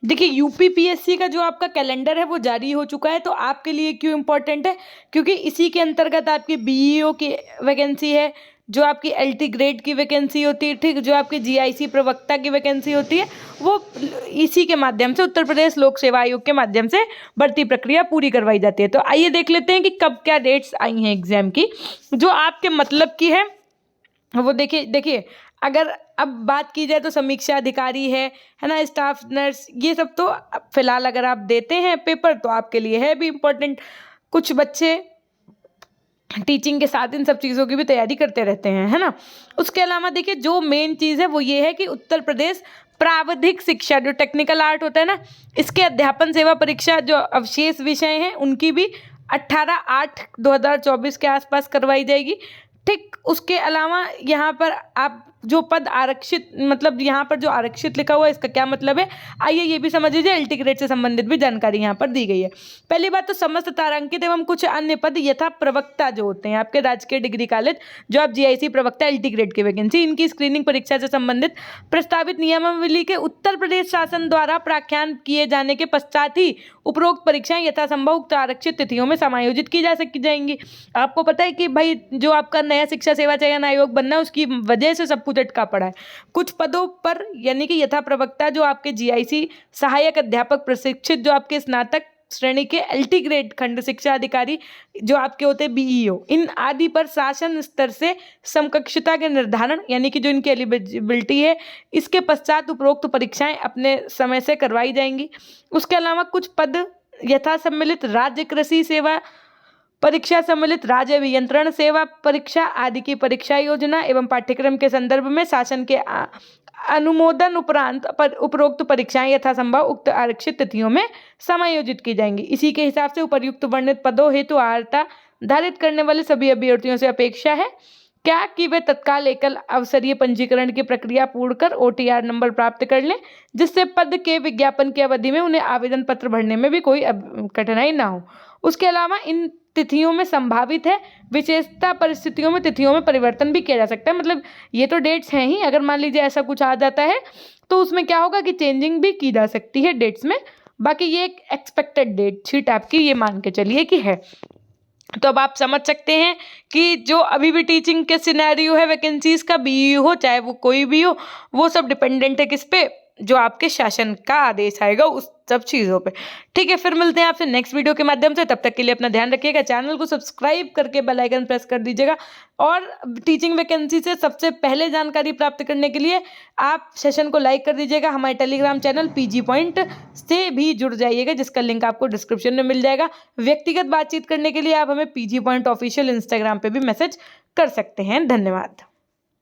देखिए यूपीपीएससी का जो आपका कैलेंडर है वो जारी हो चुका है। तो आपके लिए क्यों इम्पोर्टेंट है, क्योंकि इसी के अंतर्गत आपकी बीईओ की वैकेंसी है, जो आपकी एलटी ग्रेड की वैकेंसी होती है, ठीक, जो आपकी जीआईसी प्रवक्ता की वैकेंसी होती है, वो इसी के माध्यम से उत्तर प्रदेश लोक सेवा आयोग के माध्यम से भर्ती प्रक्रिया पूरी करवाई जाती है। तो आइए देख लेते हैं कि कब क्या डेट्स आई हैं एग्जाम की, जो आपके मतलब की है। वो देखिए देखिए अगर अब बात की जाए तो समीक्षा अधिकारी है ना, स्टाफ नर्स, ये सब तो फिलहाल अगर आप देते हैं पेपर तो आपके लिए है भी इम्पोर्टेंट। कुछ बच्चे टीचिंग के साथ इन सब चीज़ों की भी तैयारी करते रहते हैं, है ना। उसके अलावा देखिए जो मेन चीज़ है वो ये है कि उत्तर प्रदेश प्राविधिक शिक्षा, जो टेक्निकल आर्ट होता है ना, इसके अध्यापन सेवा परीक्षा जो अवशेष विषय हैं उनकी भी 18/8/2024 के आसपास करवाई जाएगी। ठीक, उसके अलावा यहाँ पर आप जो पद आरक्षित, मतलब यहाँ पर जो आरक्षित लिखा हुआ है इसका क्या मतलब है, आइए ये भी समझ लीजिए। एलटी ग्रेड से संबंधित भी जानकारी यहाँ पर दी गई है। पहली बात तो समस्त तारांकित एवं कुछ अन्य पद यथा प्रवक्ता जो होते हैं आपके राजकीय डिग्री कॉलेज, जो आप जीआईसी प्रवक्ता एलटी ग्रेड की वैकेंसी, इनकी स्क्रीनिंग परीक्षा से संबंधित प्रस्तावित नियमावली के उत्तर प्रदेश शासन द्वारा प्राख्यान किए जाने के पश्चात ही उपरोक्त परीक्षाएं यथासंभव उक्त आरक्षित तिथियों में समायोजित की जा सकी जाएंगी। आपको पता है कि भाई जो आपका नया शिक्षा सेवा चयन आयोग बनना है उसकी वजह से सब कुछ अटका पड़ा है। कुछ पदों पर यानी कि यथा प्रवक्ता जो आपके जीआईसी सहायक अध्यापक प्रशिक्षित, जो आपके स्नातक श्रेणी के एलटी ग्रेड खंड शिक्षा अधिकारी जो आपके होते हैं बीईओ, इन आदि पर शासन स्तर से समकक्षता के निर्धारण यानी कि जो इनकी एलिजिबिलिटी है, इसके पश्चात उपरोक्त परीक्षाएं अपने समय से करवाई जाएंगी। उसके अलावा कुछ पद यथा सम्मिलित राज्य कृषि सेवा परीक्षा, सम्मिलित राज्य अभियंत्रण सेवा परीक्षा आदि की परीक्षा योजना एवं पाठ्यक्रम के संदर्भ में शासन के अनुमोदन उपरांत पर उपरोक्त परीक्षाएं यथासंभव उक्त आरक्षित तिथियों में समायोजित की जाएंगी। इसी के हिसाब से उपर्युक्त वर्णित पदों हेतु अर्हता धारित करने वाले सभी अभ्यर्थियों से अपेक्षा है क्या कि वे तत्काल एकल अवसरीय पंजीकरण की प्रक्रिया पूर्ण कर ओटीआर नंबर प्राप्त कर लें, जिससे पद के विज्ञापन की अवधि में उन्हें आवेदन पत्र भरने में भी कोई कठिनाई ना हो। उसके अलावा इन तिथियों में संभावित है विशेषता परिस्थितियों में तिथियों में परिवर्तन भी किया जा सकता है। मतलब ये तो डेट्स हैं ही, अगर मान लीजिए ऐसा कुछ आ जाता है तो उसमें क्या होगा कि चेंजिंग भी की जा सकती है डेट्स में। बाकी ये एक एक्सपेक्टेड डेट शीट आपकी ये मान के चलिए कि है। तो अब आप समझ सकते हैं कि जो अभी भी टीचिंग के सिनेरियो है वैकेंसीज का, बी हो चाहे वो कोई भी हो, वो सब डिपेंडेंट है किस पे, जो आपके शासन का आदेश आएगा उस सब चीज़ों पे। ठीक है, फिर मिलते हैं आपसे नेक्स्ट वीडियो के माध्यम से। तब तक के लिए अपना ध्यान रखिएगा, चैनल को सब्सक्राइब करके बेल आइकन प्रेस कर दीजिएगा। और टीचिंग वैकेंसी से सबसे पहले जानकारी प्राप्त करने के लिए आप सेशन को लाइक कर दीजिएगा। हमारे टेलीग्राम चैनल पीजी पॉइंट से भी जुड़ जाइएगा, जिसका लिंक आपको डिस्क्रिप्शन में मिल जाएगा। व्यक्तिगत बातचीत करने के लिए आप हमें पीजी पॉइंट ऑफिशियल इंस्टाग्राम पे भी मैसेज कर सकते हैं। धन्यवाद।